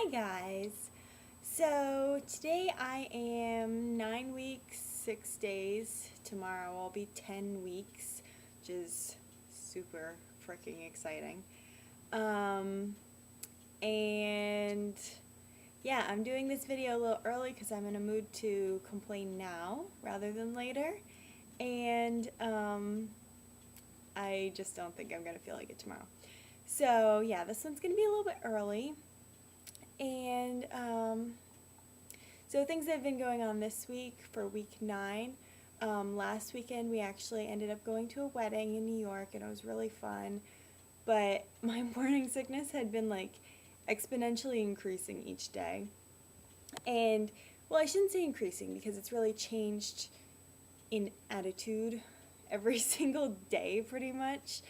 Hi guys! So today I am 9 weeks, 6 days. Tomorrow I'll be 10 weeks, which is super freaking exciting. And yeah, I'm doing this video a little early because I'm in a mood to complain now rather than later. And I just don't think I'm going to feel like it tomorrow. So yeah, this one's going to be a little bit early. And so things that have been going on this week for week 9. Last weekend we actually ended up going to a wedding in New York and it was really fun. But my morning sickness had been like exponentially increasing each day. And well, I shouldn't say increasing because it's really changed in attitude every single day pretty much.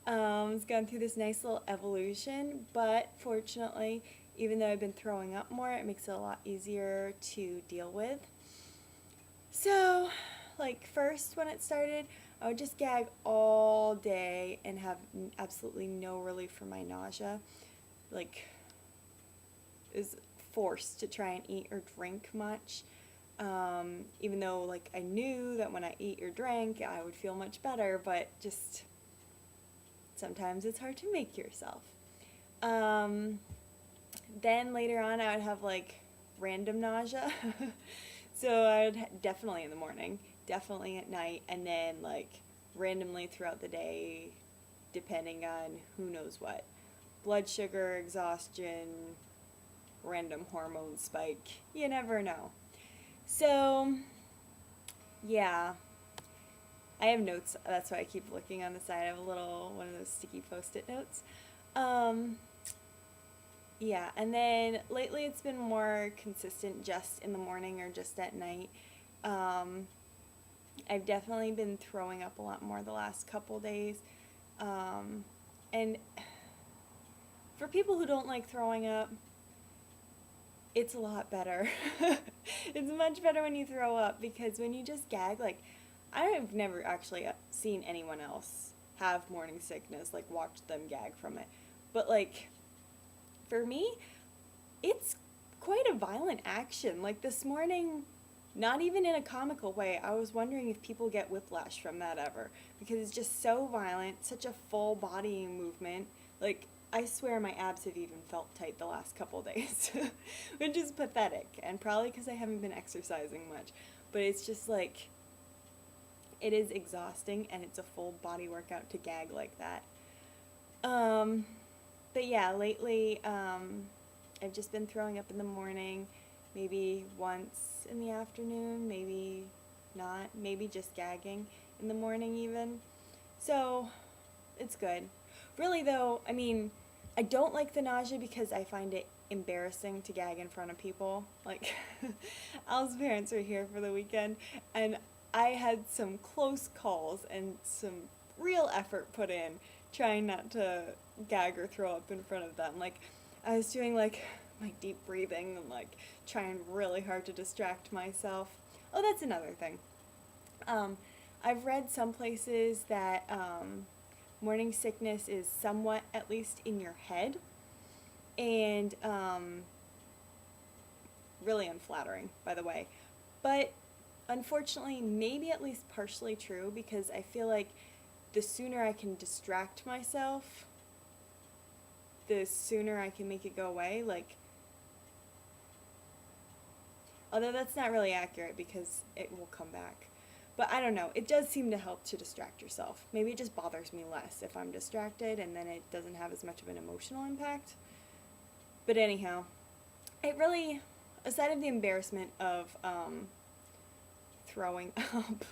It's gone through this nice little evolution, but fortunately, even though I've been throwing up more, it makes it a lot easier to deal with. So, like first when it started, I would just gag all day and have absolutely no relief from my nausea. Like, is forced to try and eat or drink much. Even though like I knew that when I ate or drank, I would feel much better, but just sometimes it's hard to make yourself. Then later on I would have like random nausea. So I would definitely in the morning, definitely at night, and then like randomly throughout the day depending on who knows what. Blood sugar, exhaustion, random hormone spike, you never know. So yeah, I have notes, that's why I keep looking on the side. I have a little, one of those sticky post-it notes. Yeah, and then lately it's been more consistent just in the morning or just at night. I've definitely been throwing up a lot more the last couple days. And for people who don't like throwing up, it's a lot better. It's much better when you throw up because when you just gag, like, I've never actually seen anyone else have morning sickness, like watched them gag from it. But like, for me, it's quite a violent action. Like this morning, not even in a comical way, I was wondering if people get whiplash from that ever. Because it's just so violent, such a full body movement. Like, I swear my abs have even felt tight the last couple days. Which is pathetic, and probably because I haven't been exercising much. But it's just like, it is exhausting, and it's a full body workout to gag like that. But yeah, lately, I've just been throwing up in the morning, maybe once in the afternoon, maybe not, maybe just gagging in the morning even. So, it's good. Really though, I mean, I don't like the nausea because I find it embarrassing to gag in front of people. Like, Al's parents were here for the weekend, and I had some close calls and some real effort put in trying not to gag or throw up in front of them. Like, I was doing like my deep breathing and like trying really hard to distract myself. Oh, that's another thing. I've read some places that morning sickness is somewhat, at least in your head, and really unflattering, by the way. But unfortunately, maybe at least partially true, because I feel like the sooner I can distract myself, the sooner I can make it go away. Like, although that's not really accurate because it will come back. But I don't know, it does seem to help to distract yourself. Maybe it just bothers me less if I'm distracted and then it doesn't have as much of an emotional impact. But anyhow, it really, aside of the embarrassment of throwing up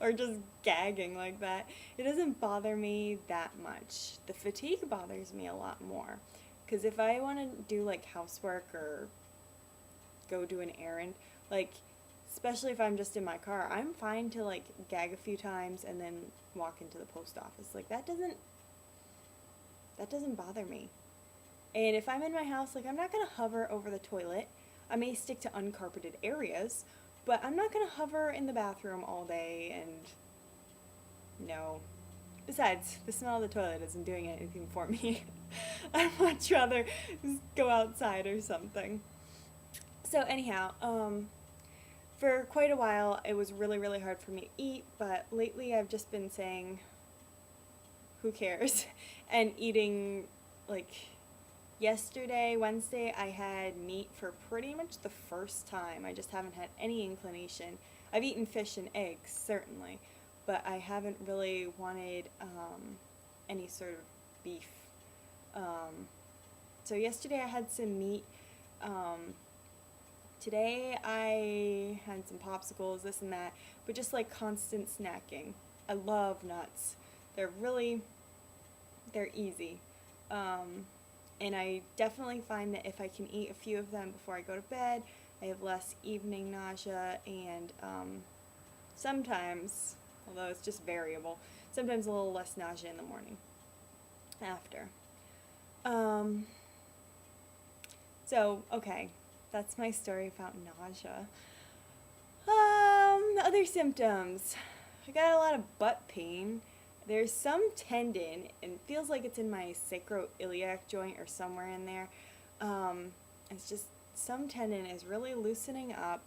or just gagging like that, it doesn't bother me that much. The fatigue bothers me a lot more. Because if I want to do like housework or go do an errand, like, especially if I'm just in my car, I'm fine to like gag a few times and then walk into the post office. Like, that doesn't bother me. And if I'm in my house, like, I'm not going to hover over the toilet. I may stick to uncarpeted areas, but I'm not going to hover in the bathroom all day and, no. Besides, the smell of the toilet isn't doing anything for me. I'd much rather just go outside or something. So anyhow, for quite a while it was really, really hard for me to eat, but lately I've just been saying, who cares? And eating, like, yesterday, Wednesday, I had meat for pretty much the first time. I just haven't had any inclination. I've eaten fish and eggs, certainly, but I haven't really wanted any sort of beef. So yesterday I had some meat. Today I had some popsicles, this and that, but just like constant snacking. I love nuts. They're easy. And I definitely find that if I can eat a few of them before I go to bed, I have less evening nausea, and sometimes, although it's just variable, sometimes a little less nausea in the morning after. So, okay, that's my story about nausea. Other symptoms. I got a lot of butt pain. There's some tendon, and it feels like it's in my sacroiliac joint or somewhere in there. It's just some tendon is really loosening up,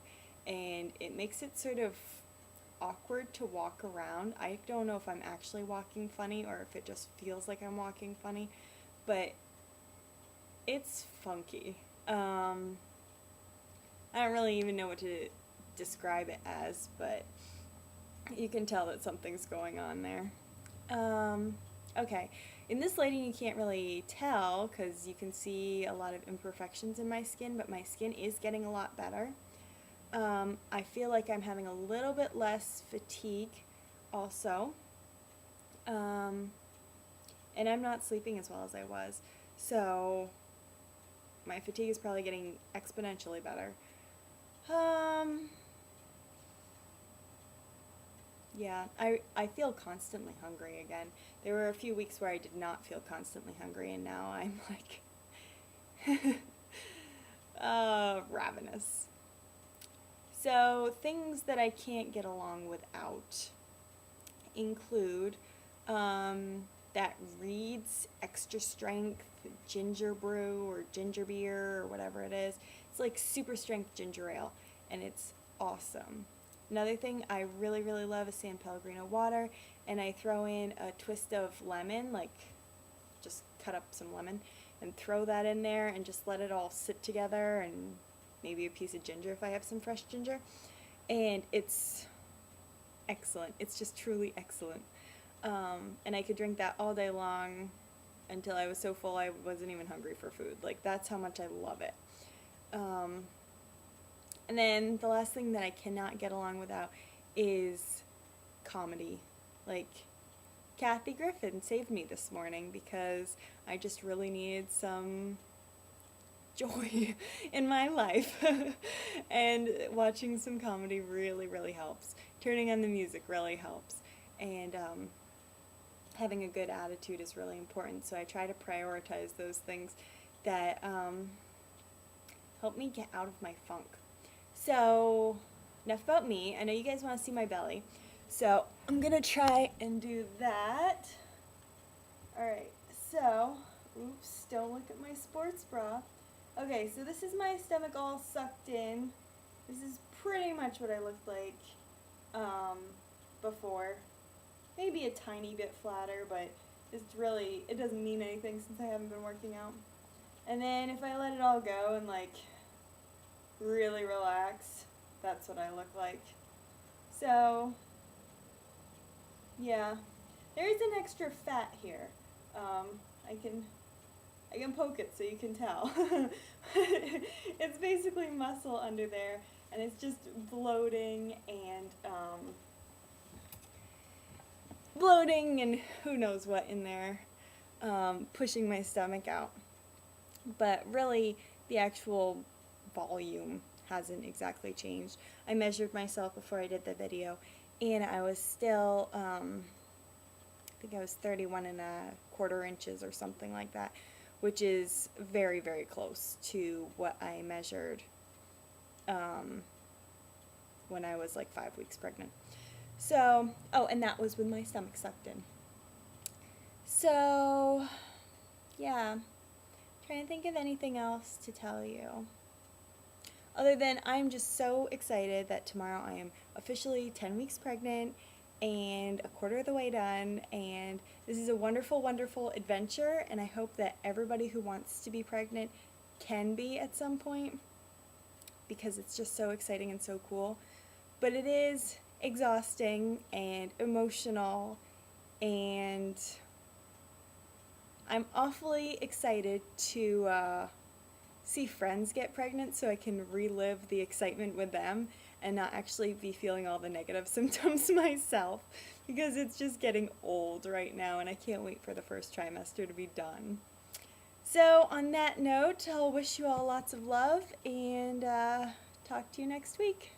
and it makes it sort of awkward to walk around. I don't know if I'm actually walking funny or if it just feels like I'm walking funny, but it's funky. I don't really even know what to describe it as, but you can tell that something's going on there. Okay, in this lighting you can't really tell because you can see a lot of imperfections in my skin, but my skin is getting a lot better. I feel like I'm having a little bit less fatigue also, and I'm not sleeping as well as I was, so my fatigue is probably getting exponentially better. Yeah, I feel constantly hungry again. There were a few weeks where I did not feel constantly hungry, and now I'm like ravenous. So things that I can't get along without include that Reed's extra strength ginger brew or ginger beer or whatever it is. It's like super strength ginger ale, and it's awesome. Another thing I really, really love is San Pellegrino water, and I throw in a twist of lemon, like just cut up some lemon and throw that in there and just let it all sit together, and maybe a piece of ginger if I have some fresh ginger, and it's excellent. It's just truly excellent. And I could drink that all day long until I was so full I wasn't even hungry for food. Like, that's how much I love it. And then the last thing that I cannot get along without is comedy. Like, Kathy Griffin saved me this morning because I just really needed some joy in my life. And watching some comedy really, really helps. Turning on the music really helps. And having a good attitude is really important. So I try to prioritize those things that help me get out of my funk. So, enough about me. I know you guys want to see my belly, so I'm going to try and do that. Alright, so, oops, don't look at my sports bra. Okay, so this is my stomach all sucked in. This is pretty much what I looked like before. Maybe a tiny bit flatter, but it's really, it doesn't mean anything since I haven't been working out. And then if I let it all go and like really relax, that's what I look like. So, yeah, there is an extra fat here. I can poke it so you can tell. It's basically muscle under there, and it's just bloating and who knows what in there, pushing my stomach out. But really, the actual volume hasn't exactly changed. I measured myself before I did the video, and I was still, I think I was 31.25 inches or something like that, which is very, very close to what I measured when I was like 5 weeks pregnant. So, oh, and that was with my stomach sucked in. So, yeah, trying to think of anything else to tell you. Other than I'm just so excited that tomorrow I am officially 10 weeks pregnant and a quarter of the way done, and this is a wonderful, wonderful adventure, and I hope that everybody who wants to be pregnant can be at some point, because it's just so exciting and so cool. But it is exhausting and emotional, and I'm awfully excited to see friends get pregnant so I can relive the excitement with them and not actually be feeling all the negative symptoms myself, because it's just getting old right now and I can't wait for the first trimester to be done. So on that note, I'll wish you all lots of love and talk to you next week.